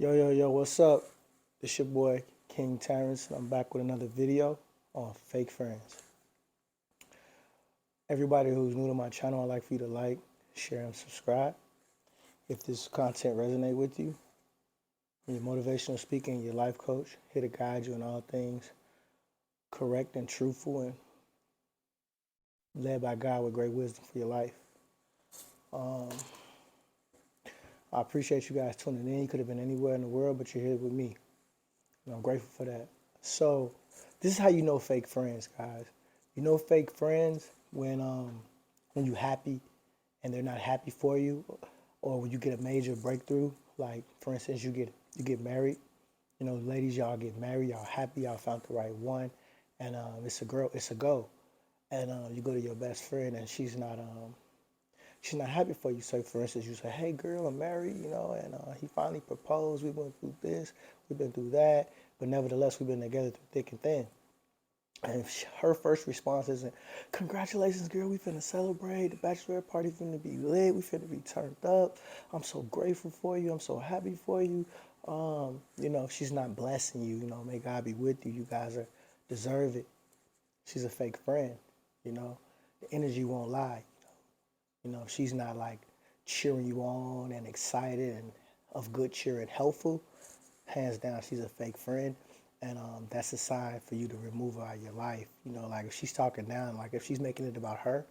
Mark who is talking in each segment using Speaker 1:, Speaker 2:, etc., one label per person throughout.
Speaker 1: Yo, what's up? This your boy, King Terrence, and I'm back with another video on Fake Friends. Everybody who's new to my channel, I'd like for you to like, share, and subscribe. If this content resonate with you, I'm your motivational speaker and your life coach, here to guide you in all things correct and truthful and led by God with great wisdom for your life. Um, I appreciate you guys tuning in. You could have been anywhere in the world, but you're here with me, and I'm grateful for that. So, this is how you know fake friends, guys. You know fake friends when you happy and they're not happy for you, or when you get a major breakthrough. Like for instance, you get married. You know, ladies, y'all get married. Y'all happy. Y'all found the right one, and it's a girl. It's a go. And you go to your best friend, and she's not happy for you. So, for instance, you say, "Hey, girl, I'm married, and he finally proposed. We went through this, we've been through that, but nevertheless, we've been together through thick and thin." And if her first response isn't, "Congratulations, girl, we finna celebrate. The bachelorette party finna be lit. We finna be turned up. I'm so grateful for you. I'm so happy for you." She's not blessing you. May God be with you. You guys deserve it. She's a fake friend. The energy won't lie. If she's not like cheering you on and excited and of good cheer and helpful, hands down, she's a fake friend. And that's a sign for you to remove her out of your life. Like if she's talking down, like if she's making it about her,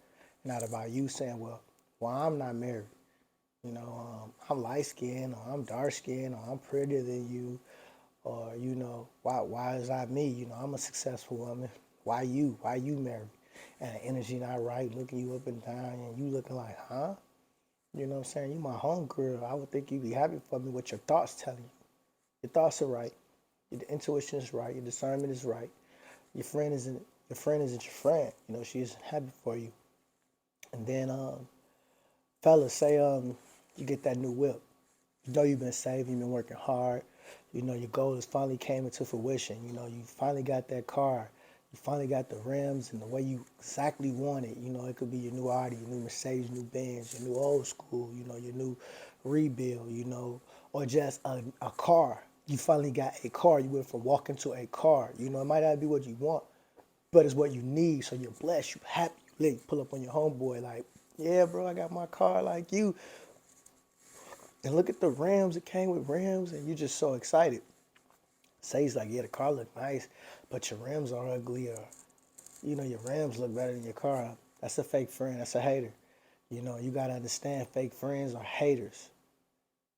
Speaker 1: not about you, saying, well, I'm not married. I'm light skinned, or I'm dark skinned, or I'm prettier than you, or why is that me? I'm a successful woman. Why you? Why you married? And the energy not right, looking you up and down, and you looking like, huh? You know what I'm saying? You my home girl. I would think you'd be happy for me. What your thoughts telling you? Your thoughts are right. Your intuition is right. Your discernment is right. Your friend isn't your friend. She isn't happy for you. And then, fellas, say you get that new whip. You've been saving, you've been working hard. Your goal has finally came into fruition. You finally got that car. You finally got the rims and the way you exactly want it. It could be your new Audi, your new Mercedes, new Benz, your new old school, your new rebuild, or just a car. You finally got a car. You went from walking to a car. It might not be what you want, but it's what you need. So you're blessed, you're happy. You pull up on your homeboy like, yeah, bro, I got my car like you. And look at the rims. It came with rims, and you're just so excited. Say he's like, yeah, the car look nice, but your rims are ugly, or your rims look better than your car. That's a fake friend. That's a hater. You gotta understand, fake friends are haters.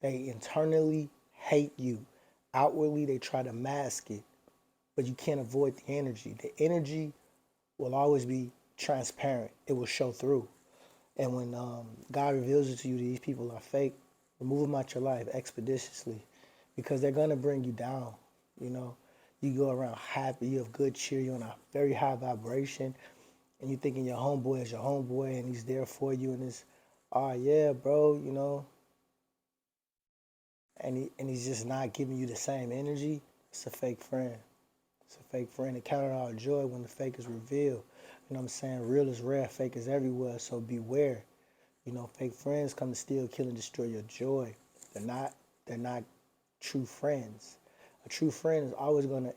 Speaker 1: They internally hate you. Outwardly, they try to mask it, but you can't avoid the energy. The energy will always be transparent. It will show through. And when God reveals it to you, these people are fake, remove them out your life expeditiously, because they're going to bring you down. You know, you go around happy, you have good cheer, you're on a very high vibration, and you thinking your homeboy is your homeboy and he's there for you, and it's, oh yeah, bro, and he's just not giving you the same energy. It's a fake friend. It's a fake friend. It counted all joy when the fake is revealed. You know what I'm saying? Real is rare, fake is everywhere, so beware. Fake friends come to steal, kill, and destroy your joy. They're not true friends. A true friend is always gonna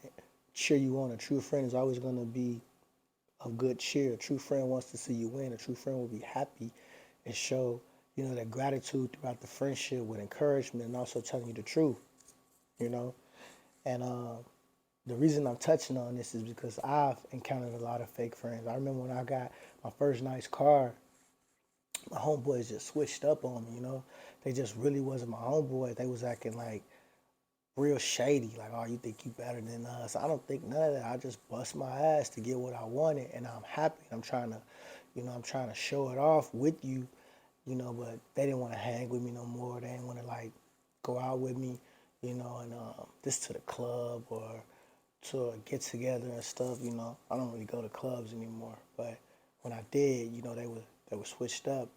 Speaker 1: cheer you on. A true friend is always gonna be of good cheer. A true friend wants to see you win. A true friend will be happy and show, that gratitude throughout the friendship with encouragement and also telling you the truth, you know. And the reason I'm touching on this is because I've encountered a lot of fake friends. I remember when I got my first nice car, my homeboys just switched up on me. They just really wasn't my homeboy. They was acting like real shady, like, oh, you think you better than us. I don't think none of that. I just bust my ass to get what I wanted, and I'm happy. I'm trying to show it off with you, but they didn't want to hang with me no more. They didn't want to like go out with me, and this to the club or to a get together and stuff. I don't really go to clubs anymore, but when I did, they were switched up,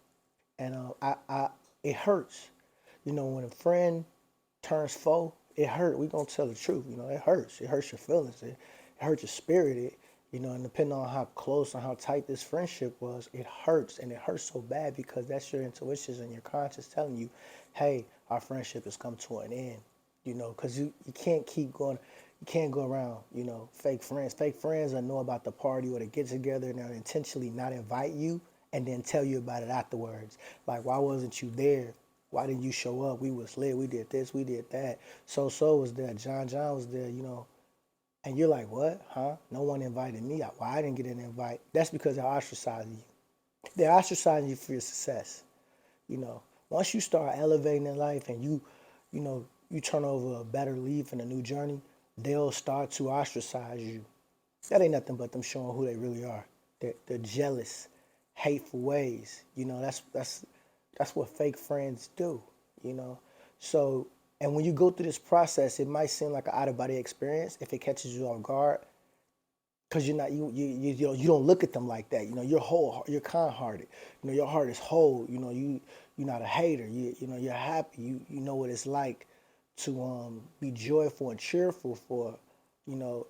Speaker 1: and I it hurts, when a friend turns foe. It hurt. We gonna tell the truth. It hurts. It hurts your feelings. It hurts your spirit. And depending on how close and how tight this friendship was, it hurts, and it hurts so bad because that's your intuitions and your conscience telling you, hey, our friendship has come to an end. because you can't keep going. You can't go around, fake friends. Fake friends that know about the party or they get together and they'll intentionally not invite you and then tell you about it afterwards. Like, why wasn't you there? Why didn't you show up? We was lit. We did this. We did that. So was there. John was there. And you're like, what? Huh? No one invited me. Why I didn't get an invite? That's because they're ostracizing you. They're ostracizing you for your success. You know, once you start elevating in life and you turn over a better leaf in a new journey, they'll start to ostracize you. That ain't nothing but them showing who they really are. They're jealous, hateful ways. That's what fake friends do. You know, so and when you go through this process, it might seem like an out of body experience if it catches you off guard, because you're not you don't look at them like that. You're kind hearted. Your heart is whole. You're not a hater. You're happy. You know what it's like to be joyful and cheerful for you know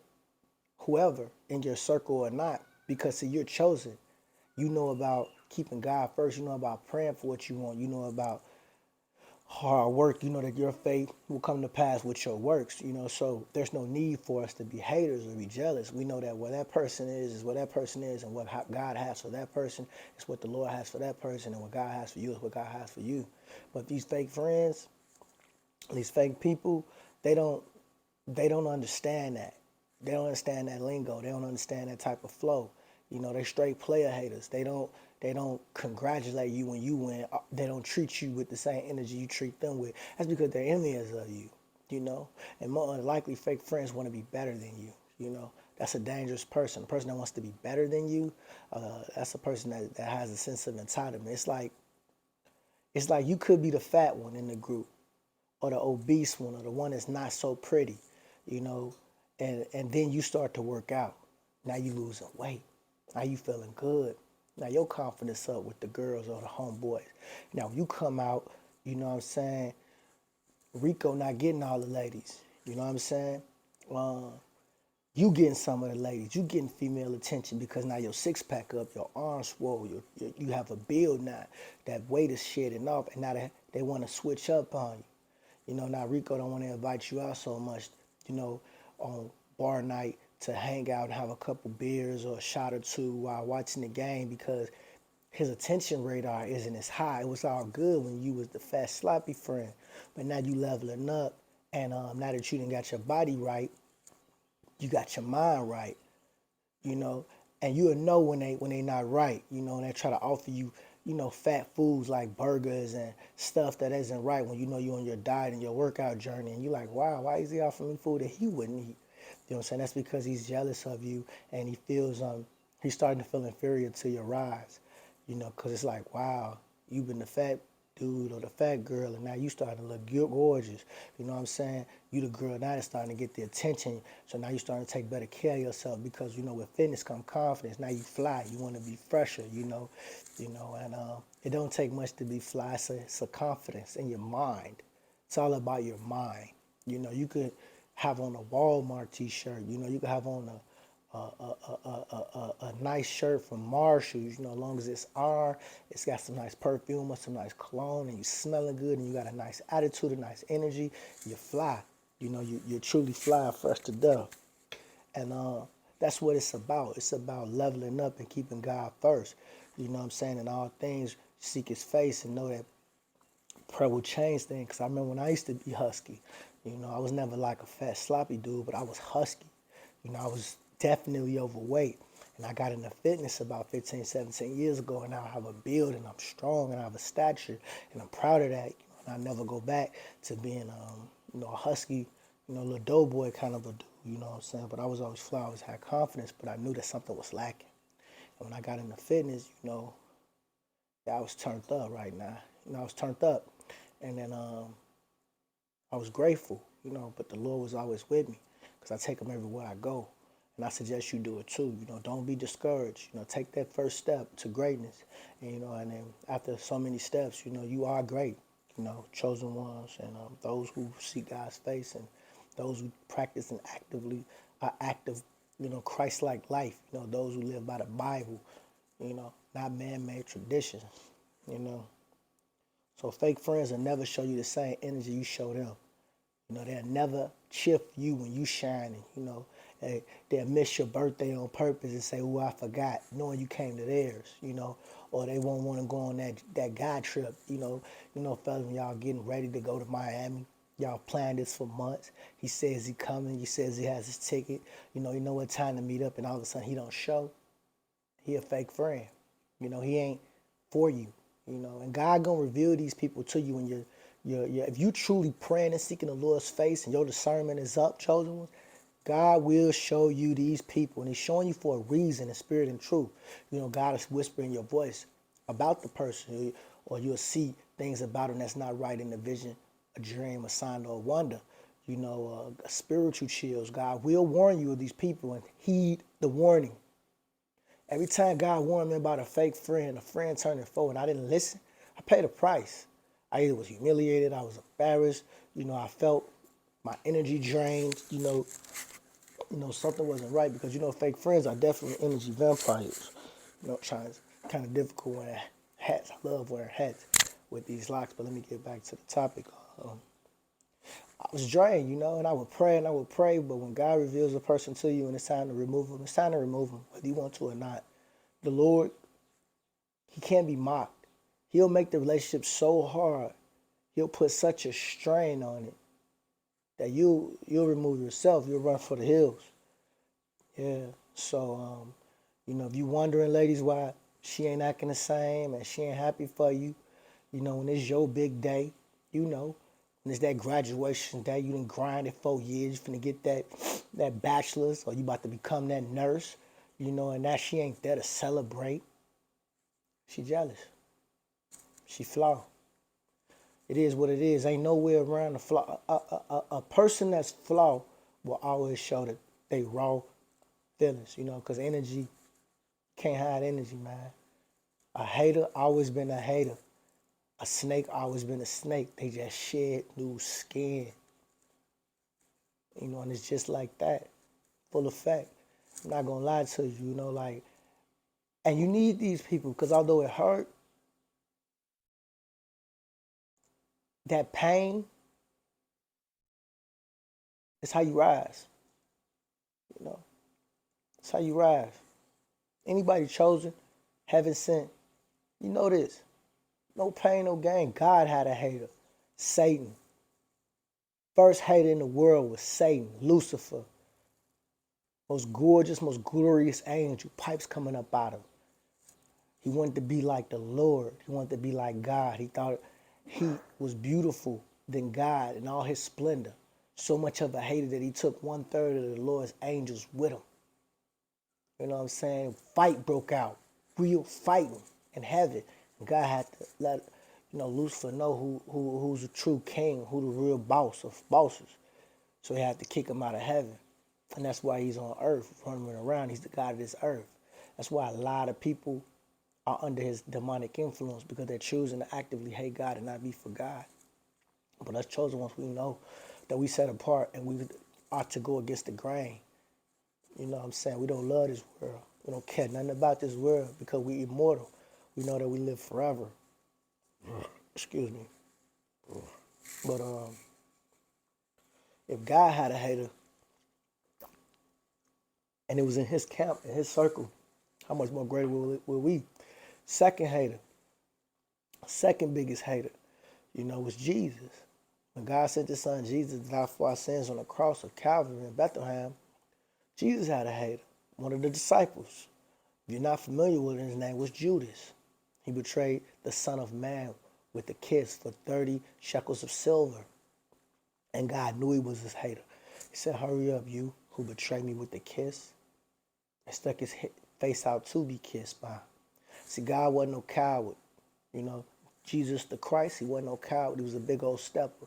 Speaker 1: whoever in your circle or not, because see, you're chosen. You know about keeping God first. You know about praying for what you want. You know about hard work. You know that your faith will come to pass with your works. So there's no need for us to be haters or be jealous. We know that where that person is where that person is, and what God has for that person is what the Lord has for that person, and what God has for you is what God has for you. But these fake friends, these fake people, they don't they don't understand that. They don't understand that lingo. They don't understand that type of flow. They straight player haters. They don't congratulate you when you win. They don't treat you with the same energy you treat them with. That's because they're envious of you. And more than likely, fake friends want to be better than you. That's a dangerous person. A person that wants to be better than you, that's a person that has a sense of entitlement. It's like you could be the fat one in the group, or the obese one, or the one that's not so pretty, you know, and then you start to work out. Now you losing weight. Now you feeling good. Now your confidence up with the girls or the homeboys. Now you come out, you know what I'm saying? Rico not getting all the ladies. You know what I'm saying? Uh, you getting some of the ladies. You getting female attention because now your six pack up, your arms swole, you have a build now. That weight is shedding off, and now they want to switch up on you. Now Rico don't want to invite you out so much, on bar night to hang out and have a couple beers or a shot or two while watching the game, because his attention radar isn't as high. It was all good when you was the fat sloppy friend, but now you leveling up, and now that you done got your body right, you got your mind right, you know, and you'll know when they not right, and they try to offer you, fat foods like burgers and stuff that isn't right when you're on your diet and your workout journey, and you're like, wow, why is he offering me food that he wouldn't eat? You know what I'm saying? That's because he's jealous of you, and he's starting to feel inferior to your rise, because it's like, wow, you've been the fat dude or the fat girl, and now you starting to look gorgeous. You know what I'm saying? You the girl now that's starting to get the attention. So now you starting to take better care of yourself, because with fitness come confidence. Now you fly. You want to be fresher. And it don't take much to be fly. It's a confidence in your mind. It's all about your mind. You could have on a Walmart T-shirt. You could have on a nice shirt from Marshalls, as long as it's it's got some nice perfume or some nice cologne, and you smelling good, and you got a nice attitude, a nice energy, you fly. You truly fly, fresh to death. And that's what it's about. It's about leveling up and keeping God first. You know what I'm saying? In all things, seek his face and know that prayer will change things. Because I remember when I used to be husky, I was never like a fat, sloppy dude, but I was husky. I was definitely overweight. And I got into fitness about 15, 17 years ago, and now I have a build, and I'm strong, and I have a stature, and I'm proud of that. And I never go back to being, a husky, little doughboy kind of a dude, you know what I'm saying? But I was always fly, I always had confidence, but I knew that something was lacking. And when I got into fitness, yeah, I was turned up right now. I was turned up. And then I was grateful, but the Lord was always with me, because I take him everywhere I go. And I suggest you do it too. Don't be discouraged. Take that first step to greatness. And then after so many steps, you are great. Chosen ones, and those who seek God's face, and those who practice and actively are active, Christ-like life. Those who live by the Bible, not man-made traditions. You know. So fake friends will never show you the same energy you show them. You know, they'll never cheer for you when you shining. You know, they'll miss your birthday on purpose and say, "Oh, I forgot," knowing you came to theirs. You know, or they won't want to go on that guy trip. Fellas, when y'all getting ready to go to Miami, y'all planned this for months. He says he coming. He says he has his ticket. You know what time to meet up, and all of a sudden he don't show. He a fake friend. You know, he ain't for you. You know, and God gonna reveal these people to you when you're if you truly praying and seeking the Lord's face and your discernment is up, chosen ones, God will show you these people, and He's showing you for a reason, in spirit and truth. You know, God is whispering your voice about the person, or you'll see things about him that's not right in the vision, a dream, a sign, or a wonder. You know, spiritual chills. God will warn you of these people, and heed the warning. Every time God warned me about a fake friend, a friend turning foe, and I didn't listen, I paid a price. I either was humiliated, I was embarrassed, I felt my energy drained, something wasn't right, because fake friends are definitely energy vampires. Kind of difficult wearing hats. I love wearing hats with these locks, but let me get back to the topic. I was drained, and I would pray, but when God reveals a person to you and it's time to remove them, it's time to remove them, whether you want to or not. The Lord, He can't be mocked. He'll make the relationship so hard, He'll put such a strain on it that you'll remove yourself. You'll run for the hills. Yeah. So, if you wondering, ladies, why she ain't acting the same and she ain't happy for you, when it's your big day, when it's that graduation day, you done grinded 4 years, you finna get that bachelor's, or you about to become that nurse, and now she ain't there to celebrate. She jealous. She flawed. It is what it is. Ain't no way around the flaw. A person that's flawed will always show that they raw feelings, because energy, can't hide energy, man. A hater always been a hater. A snake always been a snake. They just shed new skin. And it's just like that. Full effect. I'm not going to lie to you, and you need these people, because although it hurt, that pain is how you rise. It's how you rise. Anybody chosen, heaven sent, you know this. No pain, no gain. God had a hater. Satan. First hater in the world was Satan, Lucifer. Most gorgeous, most glorious angel. Pipes coming up out of him. He wanted to be like the Lord. He wanted to be like God. He thought he was beautiful than God in all his splendor. So much of a hater that he took 1/3 of the Lord's angels with him. You know what I'm saying? Fight broke out. Real fighting in heaven. And God had to let Lucifer know who's the true king, who the real boss of bosses. So he had to kick him out of heaven. And that's why he's on earth, running around. He's the God of this earth. That's why a lot of people are under his demonic influence, because they're choosing to actively hate God and not be for God. But us chosen ones, we know that we set apart and we ought to go against the grain. You know what I'm saying? We don't love this world. We don't care nothing about this world, because we immortal. We know that we live forever. Excuse me. But if God had a hater and it was in his camp, in his circle, how much more greater will we? Second hater, second biggest hater, was Jesus. When God sent his son Jesus to die for our sins on the cross of Calvary in Bethlehem, Jesus had a hater, one of the disciples. If you're not familiar with him, his name was Judas. He betrayed the Son of Man with a kiss for 30 shekels of silver. And God knew he was his hater. He said, "Hurry up, you who betrayed me with the kiss." And stuck his face out to be kissed by. See, God wasn't no coward. Jesus the Christ, he wasn't no coward. He was a big old stepper.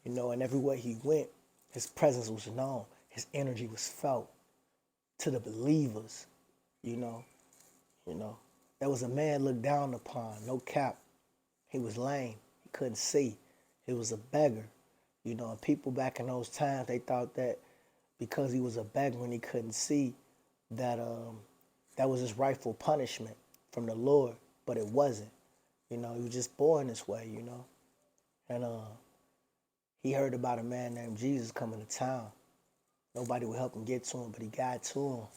Speaker 1: And everywhere he went, his presence was known. His energy was felt to the believers. There was a man looked down upon, no cap. He was lame. He couldn't see. He was a beggar. And people back in those times, they thought that because he was a beggar and he couldn't see, that that was his rightful punishment from the Lord. But it wasn't. He was just born this way, And He heard about a man named Jesus coming to town. Nobody would help him get to him, but he got to him.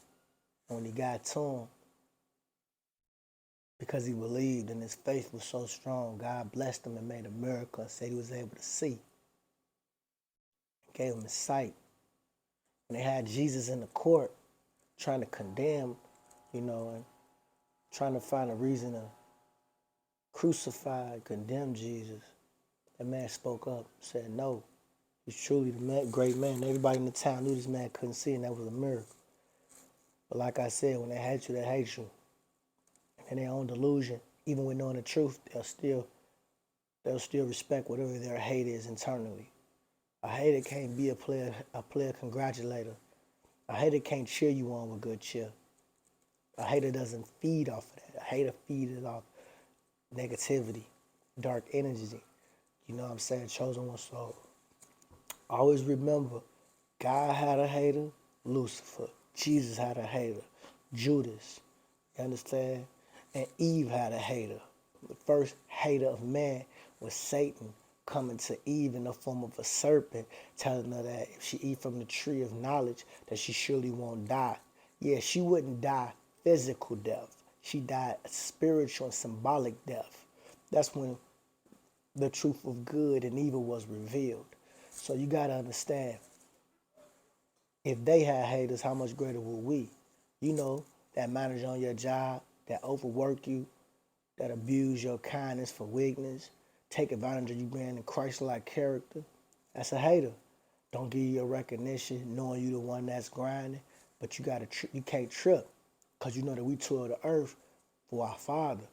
Speaker 1: And when he got to him, because he believed and his faith was so strong, God blessed him and made a miracle and said he was able to see. Gave him his sight. And they had Jesus in the court trying to condemn, and trying to find a reason to crucify and condemn Jesus. That man spoke up, said no. He's truly the great man. Everybody in the town knew this man couldn't see, and that was a miracle. But like I said, when they hate you, they hate you. And in their own delusion, even when knowing the truth, they'll still respect whatever their hate is internally. A hater can't be a player congratulator. A hater can't cheer you on with good cheer. A hater doesn't feed off of that. A hater feeds off negativity, dark energy. You know what I'm saying? Chosen one soul. Always remember, God had a hater, Lucifer. Jesus had a hater, Judas. You understand? And Eve had a hater. The first hater of man was Satan coming to Eve in the form of a serpent, telling her that if she eat from the tree of knowledge, that she surely won't die. Yeah, she wouldn't die physical death. She died a spiritual and symbolic death. That's when the truth of good and evil was revealed. So you got to understand, if they had haters, how much greater would we? You know, that manager on your job, that overwork you, that abuse your kindness for weakness, take advantage of you being in Christ-like character, that's a hater. Don't give you your recognition, knowing you the one that's grinding, but you can't trip, because you know that we toil the earth for our Father.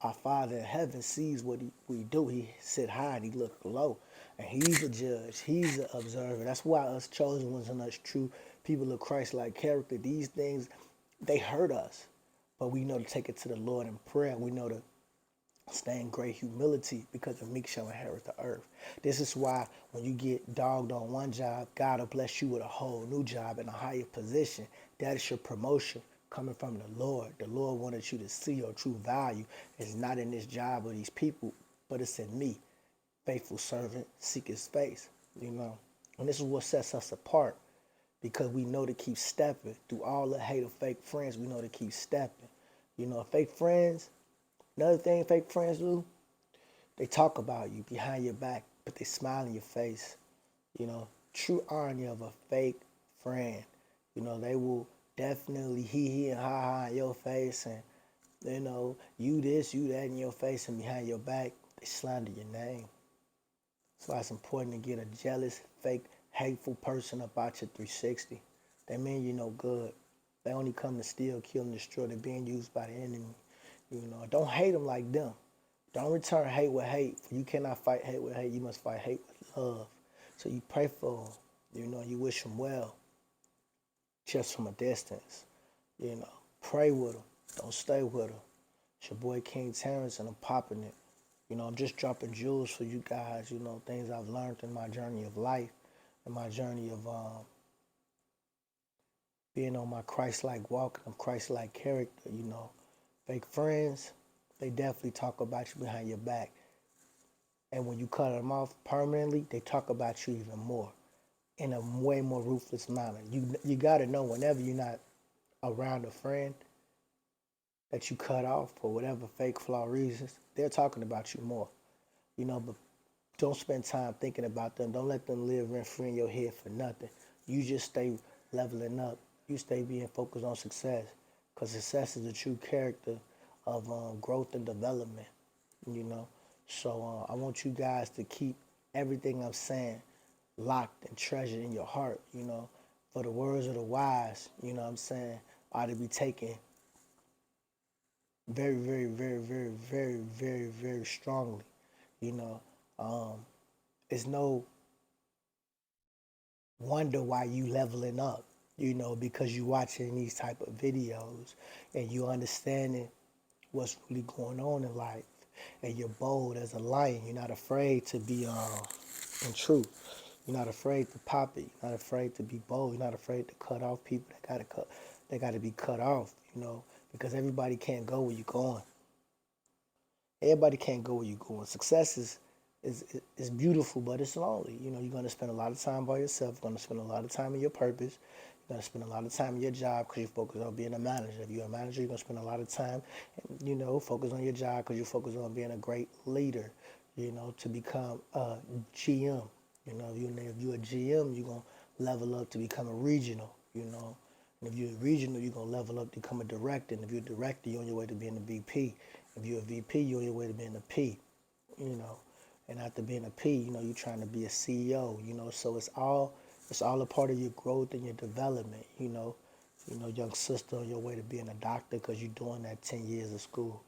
Speaker 1: Our Father in heaven sees what we do. He sit high and he look low. And he's the judge. He's the observer. That's why us chosen ones and us true people of Christ-like character, these things, they hurt us. But we know to take it to the Lord in prayer. We know to stay in great humility, because the meek shall inherit the earth. This is why when you get dogged on one job, God will bless you with a whole new job in a higher position. That is your promotion coming from the Lord. The Lord wanted you to see your true value. It's not in this job or these people, but it's in me. Faithful servant, seek his face, And this is what sets us apart, because we know to keep stepping. Through all the hate of fake friends, we know to keep stepping. Fake friends, another thing fake friends do, they talk about you behind your back, but they smile in your face. True irony of a fake friend. They will definitely he and ha in your face, and you this, you that in your face, and behind your back, they slander your name. So it's important to get a jealous, fake, hateful person about your 360. They mean you no good. They only come to steal, kill, and destroy. They're being used by the enemy. Don't hate them like them. Don't return hate with hate. For you cannot fight hate with hate. You must fight hate with love. So you pray for them. You wish them well, just from a distance. Pray with them. Don't stay with them. It's your boy King Terrence, and I'm popping it. I'm just dropping jewels for you guys. Things I've learned in my journey of life, and my journey of being on my Christ-like walk and Christ-like character. Fake friends, they definitely talk about you behind your back. And when you cut them off permanently, they talk about you even more, in a way more ruthless manner. You got to know, whenever you're not around a friend that you cut off for whatever fake flaw reasons, they're talking about you more. But don't spend time thinking about them. Don't let them live rent-free in your head for nothing. You just stay leveling up. You stay being focused on success, because success is the true character of growth and development. So I want you guys to keep everything I'm saying locked and treasured in your heart. For the words of the wise, are to be taken very, very, very, very, very, very, very strongly. It's no wonder why you leveling up, because you watching these type of videos and you understanding what's really going on in life, and you're bold as a lion. You're not afraid to be in truth. You're not afraid to pop it. You're not afraid to be bold. You're not afraid to cut off people that got to be cut off, because everybody can't go where you're going. Everybody can't go where you're going. Success is is beautiful, but it's lonely. You know, you're going to spend a lot of time by yourself. You're going to spend a lot of time in your purpose. You're going to spend a lot of time in your job because you focus on being a manager. If you're a manager, you're going to spend a lot of time, you know, focus on your job because you focus on being a great leader, you know, to become a GM. You know, if you're a GM, you're going to level up to become a regional, you know. And if you're a regional, you're going to level up to become a director. And if you're a director, you're on your way to being a VP. If you're a VP, you're on your way to being a P, you know. And after being a P, you know, you're trying to be a CEO, you know. So it's all a part of your growth and your development, you know. You know, young sister on your way to being a doctor because you're doing that 10 years of school,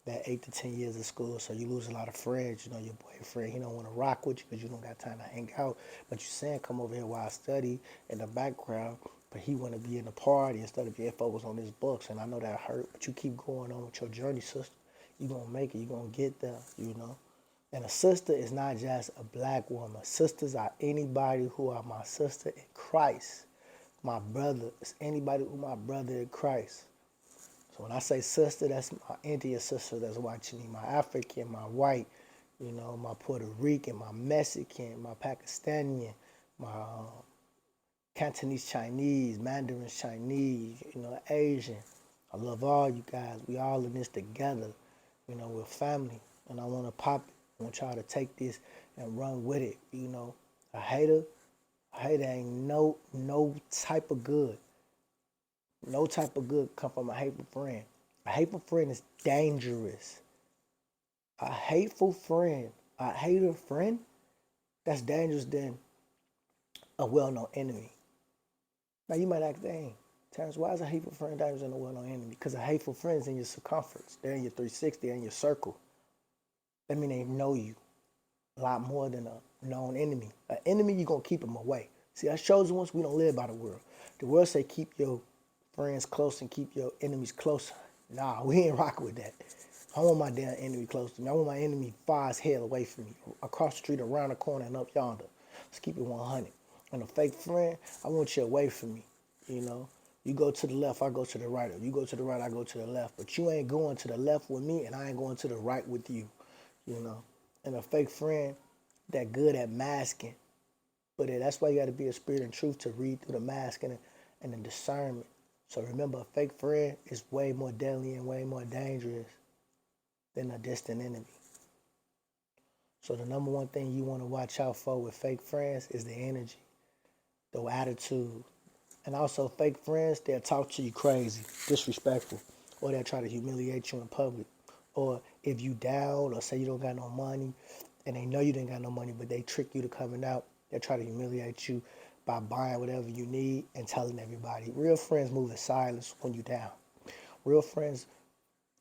Speaker 1: that 8 to 10 years of school. So you lose a lot of friends. You know, your boyfriend, he don't want to rock with you because you don't got time to hang out. But you saying, come over here while I study in the background. But he want to be in the party instead of being focused on his books. And I know that hurt, but you keep going on with your journey, sister. You're going to make it. You're going to get there, you know. And a sister is not just a black woman. Sisters are anybody who are my sister in Christ. My brother is anybody who my brother in Christ. So when I say sister, that's my Indian sister that's watching me, my African, my white, you know, my Puerto Rican, my Mexican, my Pakistani, my Cantonese Chinese, Mandarin Chinese, you know, Asian. I love all you guys. We all in this together. You know, we're family. And I want to pop it. I want y'all to take this and run with it. You know, a hater ain't no type of good. No type of good come from a hateful friend. A hateful friend is dangerous. A hateful friend, a hater friend, that's dangerous than a well-known enemy. Now you might ask, dang, Terrence, why is a hateful friend dangerous than a well-known enemy? Because a hateful friend is in your circumference. They're in your 360, they're in your circle. That means they know you a lot more than a known enemy. An enemy, you're going to keep them away. See, us chosen ones, we don't live by the world. The world say keep your friends close and keep your enemies closer. Nah, we ain't rocking with that. I want my damn enemy close to me. I want my enemy far as hell away from me, across the street, around the corner, and up yonder. Let's keep it 100. And a fake friend, I want you away from me, you know. You go to the left, I go to the right. Or you go to the right, I go to the left. But you ain't going to the left with me, and I ain't going to the right with you, you know. And a fake friend that good at masking. But that's why you got to be a spirit and truth to read through the masking and the discernment. So remember, a fake friend is way more deadly and way more dangerous than a distant enemy. So the number one thing you want to watch out for with fake friends is the energy, the attitude. And also fake friends, they'll talk to you crazy, disrespectful, or they'll try to humiliate you in public. Or if you down or say you don't got no money and they know you didn't got no money, but they trick you to coming out, they'll try to humiliate you by buying whatever you need and telling everybody. Real friends move in silence when you down. Real friends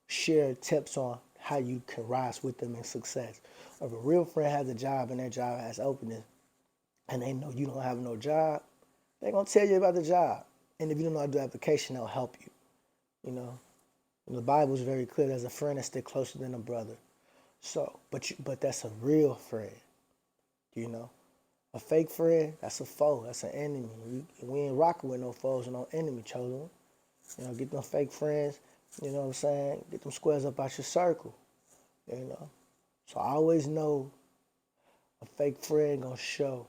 Speaker 1: share tips on how you can rise with them in success. If a real friend has a job and their job has openings and they know you don't have no job, they're going to tell you about the job. And if you don't know how to do the application, they'll help you. You know, and the Bible is very clear. There's a friend that sticks closer than a brother. So, but that's a real friend. You know, a fake friend, that's a foe. That's an enemy. We ain't rocking with no foes and no enemy, chosen. You know, get them fake friends. You know what I'm saying? Get them squares up out your circle. You know, so I always know a fake friend gonna show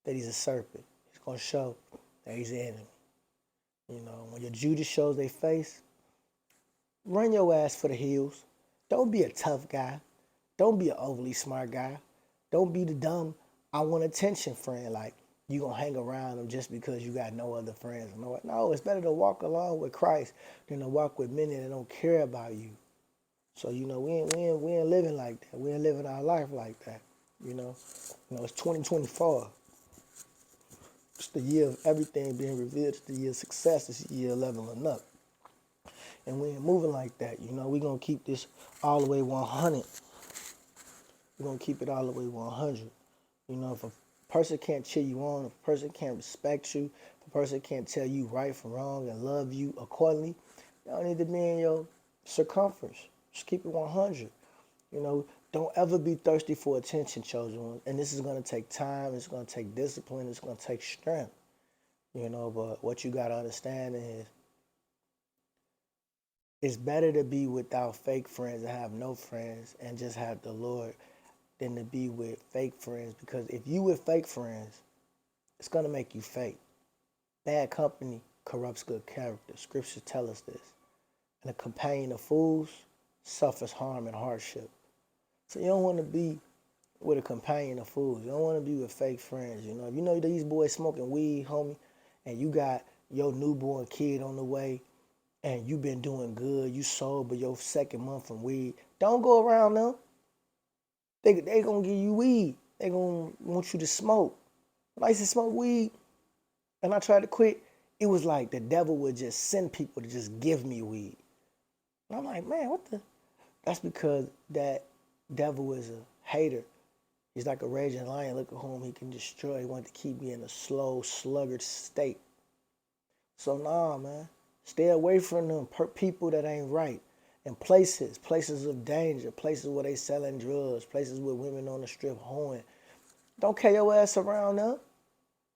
Speaker 1: that he's a serpent. He's gonna show that he's an enemy. You know, when your Judas shows their face, run your ass for the hills. Don't be a tough guy. Don't be an overly smart guy. Don't be the dumb, I want attention friend. Like, you going to hang around them just because you got no other friends. No, it's better to walk along with Christ than to walk with men that don't care about you. So, you know, we ain't living like that. We ain't living our life like that, you know. It's 2024. It's the year of everything being revealed. It's the year of success. It's the year of leveling up. And we ain't moving like that. You know, we're going to keep this all the way 100. We're going to keep it all the way 100. You know, if a person can't cheer you on, if a person can't respect you, if a person can't tell you right from wrong and love you accordingly, you don't need to be in your circumference. Just keep it 100. You know, don't ever be thirsty for attention, chosen ones. And this is going to take time. It's going to take discipline. It's going to take strength. You know, but what you got to understand is it's better to be without fake friends and have no friends and just have the Lord than to be with fake friends, because if you with fake friends, it's going to make you fake. Bad company corrupts good character. Scriptures tell us this. And a companion of fools suffers harm and hardship. So you don't want to be with a companion of fools. You don't want to be with fake friends. If you know these boys smoking weed, homie, and you got your newborn kid on the way, and you been doing good, you sober your second month from weed, don't go around them. They gonna give you weed. They gonna want you to smoke. When I used to smoke weed and I tried to quit, it was like the devil would just send people to just give me weed. And I'm like, man, what the? That's because that devil is a hater. He's like a raging lion. Look at whom he can destroy. He wants to keep me in a slow, sluggish state. So nah, man. Stay away from them people that ain't right. And places of danger, places where they selling drugs, places with women on the strip hoeing. Don't carry your ass around them.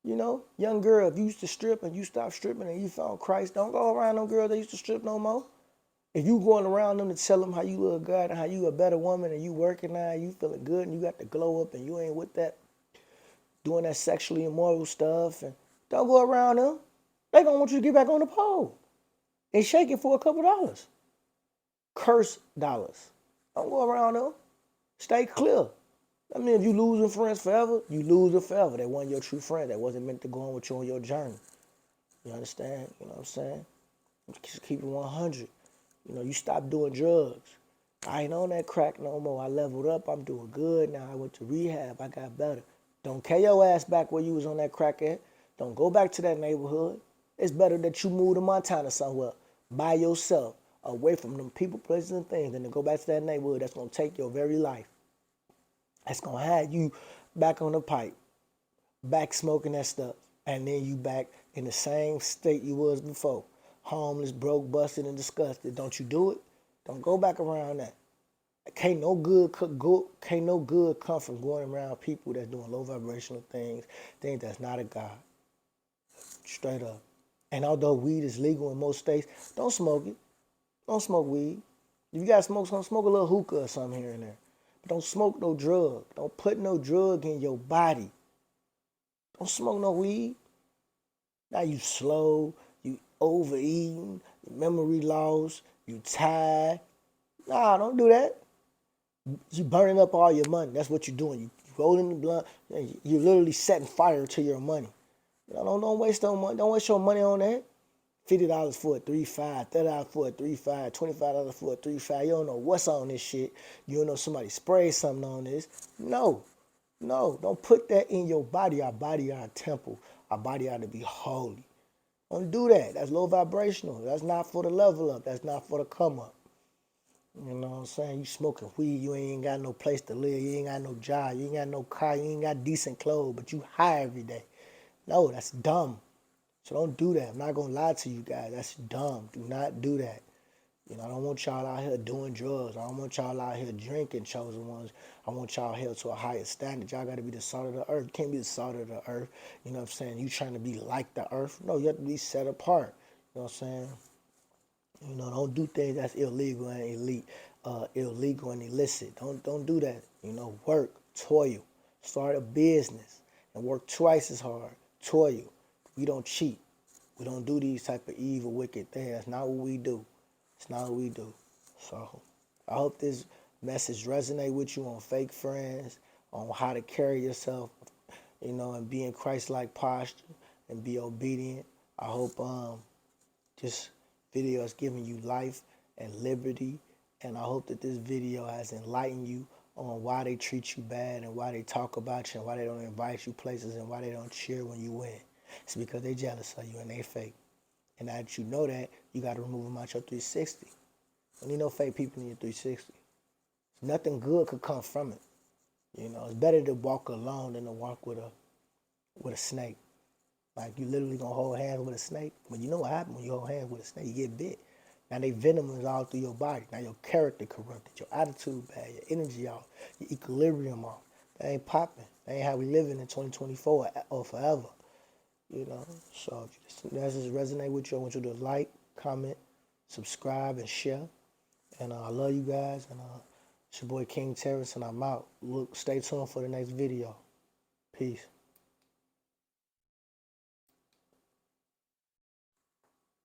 Speaker 1: Young girl, if you used to strip and you stopped stripping and you found Christ, don't go around them girls that used to strip no more. If you going around them to tell them how you look good and how you a better woman and you working now, you feeling good and you got the glow up and you ain't with that, doing that sexually immoral stuff, and don't go around them. They gonna want you to get back on the pole and shake it for a couple dollars. Curse dollars. Don't go around them. Stay clear. I mean, if you losing friends forever, you lose them forever. They weren't your true friend. That wasn't meant to go on with you on your journey. You understand? You know what I'm saying? Just keep it 100. You stop doing drugs. I ain't on that crack no more. I leveled up. I'm doing good now. I went to rehab. I got better. Don't carry your ass back where you was on that crack at. Don't go back to that neighborhood. It's better that you move to Montana somewhere by yourself, away from them people, places, and things, than to go back to that neighborhood that's going to take your very life. That's going to have you back on the pipe, back smoking that stuff, and then you back in the same state you was before. Homeless, broke, busted, and disgusted. Don't you do it? Don't go back around that. Can't no good come from going around people that's doing low vibrational things that's not of God. Straight up. And although weed is legal in most states, don't smoke it. Don't smoke weed. If you got to smoke something, smoke a little hookah or something here and there. But don't smoke no drug. Don't put no drug in your body. Don't smoke no weed. Now you slow, you overeating, your memory loss, you tired. Nah, don't do that. You burning up all your money. That's what you're doing. You rolling the blunt. You're literally setting fire to your money. Don't waste no money. Don't waste your money on that. $50 for a 3.5, $30 for a 3.5, $25 for a 3.5. You don't know what's on this shit. You don't know somebody sprayed something on this. No, don't put that in your body. Our body, our temple. Our body ought to be holy. Don't do that. That's low vibrational. That's not for the level up. That's not for the come up. You know what I'm saying? You smoking weed, you ain't got no place to live, you ain't got no job, you ain't got no car, you ain't got decent clothes, but you high every day. No, that's dumb. So don't do that. I'm not going to lie to you guys. That's dumb. Do not do that. I don't want y'all out here doing drugs. I don't want y'all out here drinking, chosen ones. I want y'all held to a higher standard. Y'all got to be the salt of the earth. You can't be the salt of the earth. You know what I'm saying? You trying to be like the earth. No, you have to be set apart. You know what I'm saying? Don't do things that's illegal and illegal and illicit. Don't do that. Work, toil, start a business, and work twice as hard. Toil. We don't cheat. We don't do these type of evil, wicked things. That's not what we do. It's not what we do. So I hope this message resonate with you on fake friends, on how to carry yourself, and be in Christ-like posture and be obedient. I hope this video has given you life and liberty, and I hope that this video has enlightened you on why they treat you bad and why they talk about you and why they don't invite you places and why they don't cheer when you win. It's because they jealous of you and they fake. And now that you know that, you got to remove them out your 360. Don't need no fake people in your 360. Nothing good could come from it. It's better to walk alone than to walk with a snake. Like, you literally gonna hold hands with a snake. But you know what happens when you hold hands with a snake? You get bit. Now they venom is all through your body. Now your character corrupted, your attitude bad, your energy off, your equilibrium off. That ain't popping. That ain't how we living in 2024 or forever. So if this message resonate with you, I want you to like, comment, subscribe, and share. And I love you guys. And It's your boy King Terrence, and I'm out. Stay tuned for the next video. Peace.